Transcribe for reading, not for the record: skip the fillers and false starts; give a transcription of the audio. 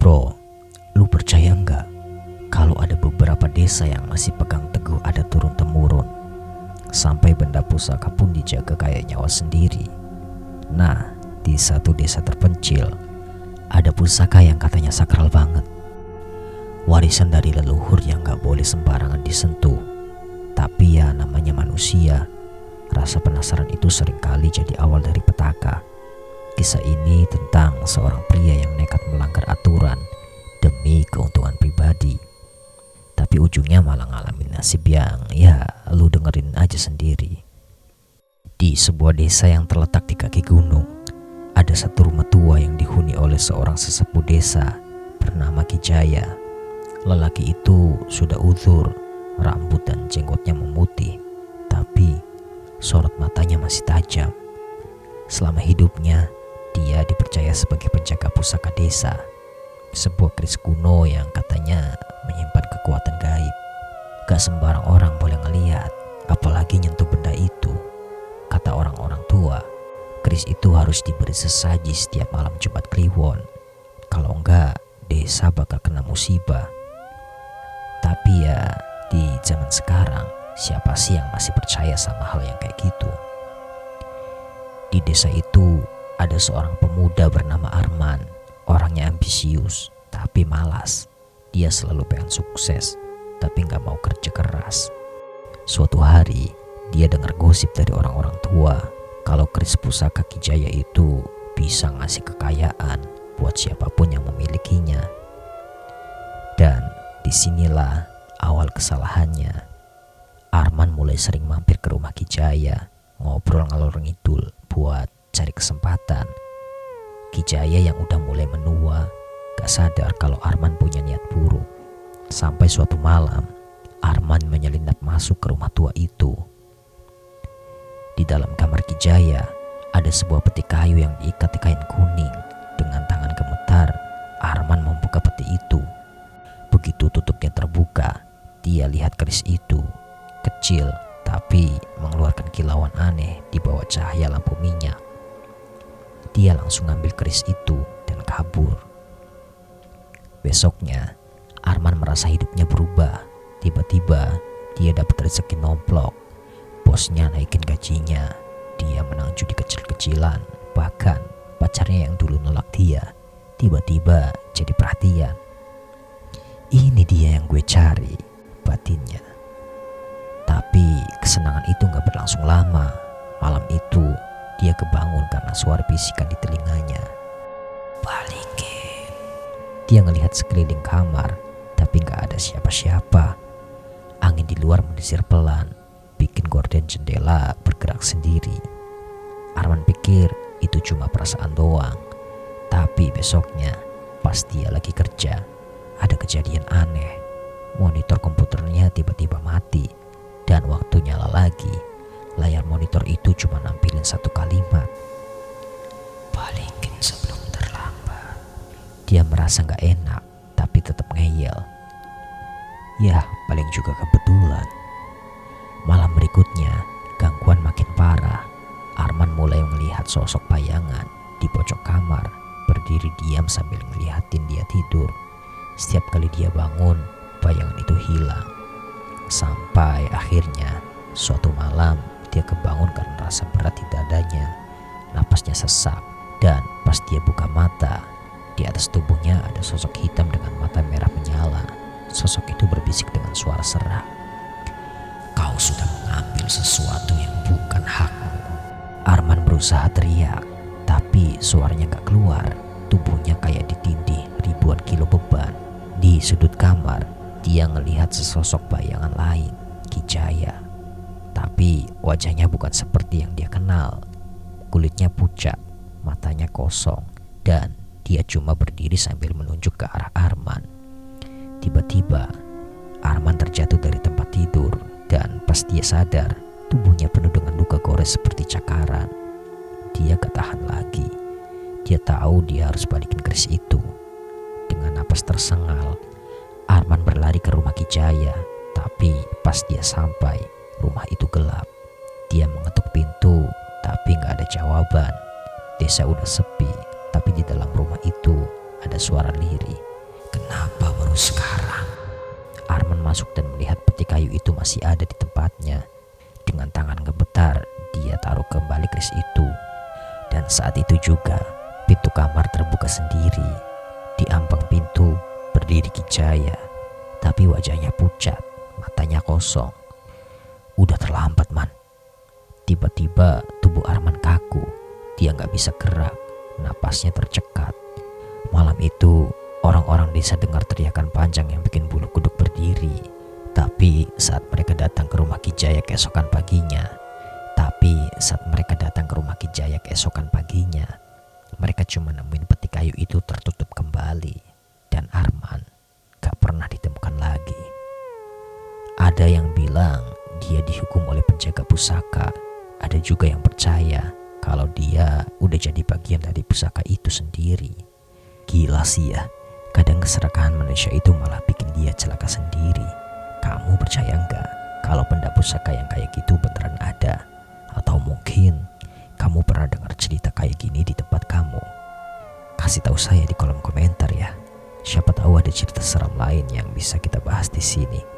Bro, lu percaya nggak kalau ada beberapa desa yang masih pegang teguh adat turun-temurun, sampai benda pusaka pun dijaga kayak nyawa sendiri. Nah, di satu desa terpencil ada pusaka yang katanya sakral banget, warisan dari leluhur yang gak boleh sembarangan disentuh. Tapi ya namanya manusia, rasa penasaran itu seringkali jadi awal dari petaka. Kisah ini tentang seorang pria yang nekat melanggar aturan demi keuntungan pribadi, tapi ujungnya malah ngalamin nasib yang ya lu dengerin aja sendiri. Di sebuah desa yang terletak di kaki gunung, ada satu rumah tua yang dihuni oleh seorang sesepuh desa bernama Ki Jaya. Lelaki itu sudah uzur, rambut dan jenggotnya memutih, tapi sorot matanya masih tajam. Selama hidupnya, dia dipercaya sebagai penjaga pusaka desa, sebuah keris kuno yang katanya menyimpan kekuatan gaib. Gak sembarang orang boleh ngeliat, apalagi nyentuh benda itu. Kata orang-orang tua, keris itu harus diberi sesaji setiap malam Jumat Kliwon. Kalau enggak, desa bakal kena musibah. Tapi ya, di zaman sekarang, siapa sih yang masih percaya sama hal yang kayak gitu? Di desa itu ada seorang pemuda bernama Arman. Orangnya ambisius, tapi malas. Dia selalu pengen sukses, tapi gak mau kerja keras. Suatu hari, dia dengar gosip dari orang-orang tua kalau keris pusaka Ki Jaya itu bisa ngasih kekayaan buat siapapun yang memilikinya. Dan disinilah awal kesalahannya. Arman mulai sering mampir ke rumah Ki Jaya, ngobrol ngalor ngidul buat cari kesempatan. Ki Jaya yang udah mulai menua gak sadar kalau Arman punya niat buruk. Sampai suatu malam, Arman menyelinap masuk ke rumah tua itu. Di dalam kamar Ki Jaya ada sebuah peti kayu yang diikat di kain kuning. Dengan tangan gemetar, Arman membuka peti itu. Begitu tutupnya terbuka, dia lihat keris itu. Kecil tapi mengeluarkan kilauan aneh di bawah cahaya lampu minyak. Dia langsung ngambil keris itu dan kabur. Besoknya, Arman merasa hidupnya berubah. Tiba-tiba dia dapat rezeki nomplok. Bosnya naikin gajinya. Dia menang judi kecil-kecilan. Bahkan pacarnya yang dulu nolak dia tiba-tiba jadi perhatian. Ini dia yang gue cari, batinnya. Tapi kesenangan itu gak berlangsung lama. Malam itu dia kebangun karena suara bisikan di telinganya. Balikin. Dia ngelihat sekeliling kamar, tapi gak ada siapa-siapa. Angin di luar mendesir pelan, bikin gorden jendela bergerak sendiri. Arman pikir itu cuma perasaan doang. Tapi besoknya, pas dia lagi kerja, ada kejadian aneh. Monitor komputernya tiba-tiba mati, dan waktu nyala lagi, layar monitor itu cuma nampilin satu kalimat. Balikin sebelum terlambat. Dia merasa gak enak, tapi tetap ngeyel. Ya, paling juga kebetulan. Malam berikutnya, gangguan makin parah. Arman mulai melihat sosok bayangan di pojok kamar, berdiri diam sambil ngeliatin dia tidur. Setiap kali dia bangun, bayangan itu hilang. Sampai akhirnya, suatu malam dia kebangun karena rasa berat di dadanya. Napasnya sesak, dan pas dia buka mata, di atas tubuhnya ada sosok hitam dengan mata merah menyala. Sosok itu berbisik dengan suara serak. Kau sudah mengambil sesuatu yang bukan hakmu. Arman berusaha teriak, tapi suaranya gak keluar. Tubuhnya kayak ditindih ribuan kilo beban. Di sudut kamar, dia ngelihat sesosok bayangan lain, Ki Jaya. Tapi wajahnya bukan seperti yang dia kenal. Kulitnya pucat, matanya kosong, dan dia cuma berdiri sambil menunjuk ke arah Arman. Tiba-tiba, Arman terjatuh dari tempat tidur, dan pas dia sadar, tubuhnya penuh dengan luka gores seperti cakaran. Dia gak tahan lagi. Dia tahu dia harus balikin keris itu. Dengan napas tersengal, Arman berlari ke rumah Ki Jaya. Tapi pas dia sampai, rumah itu gelap. Dia mengetuk pintu, tapi gak ada jawaban. Desa udah sepi, tapi di dalam rumah itu ada suara lirih. Kenapa baru sekarang? Arman masuk dan melihat peti kayu itu masih ada di tempatnya. Dengan tangan gemetar, dia taruh kembali keris itu. Dan saat itu juga, pintu kamar terbuka sendiri. Di ambang pintu, berdiri Kijaya. Tapi wajahnya pucat, matanya kosong. Udah terlambat, Man. Tiba-tiba tubuh Arman kaku. Dia gak bisa gerak, napasnya tercekat. Malam itu, orang-orang desa dengar teriakan panjang yang bikin bulu kuduk berdiri. Tapi saat mereka datang ke rumah Kijaya keesokan paginya, mereka cuma nemuin peti kayu itu tertutup kembali. Dan Arman gak pernah ditemukan lagi. Ada yang bilang dia dihukum oleh penjaga pusaka. Ada juga yang percaya kalau dia udah jadi bagian dari pusaka itu sendiri. Gila sih ya, kadang keserakahan manusia itu malah bikin dia celaka sendiri. Kamu percaya nggak kalau benda pusaka yang kayak gitu beneran ada? Atau mungkin kamu pernah dengar cerita kayak gini di tempat kamu? Kasih tahu saya di kolom komentar ya. Siapa tahu ada cerita seram lain yang bisa kita bahas di sini.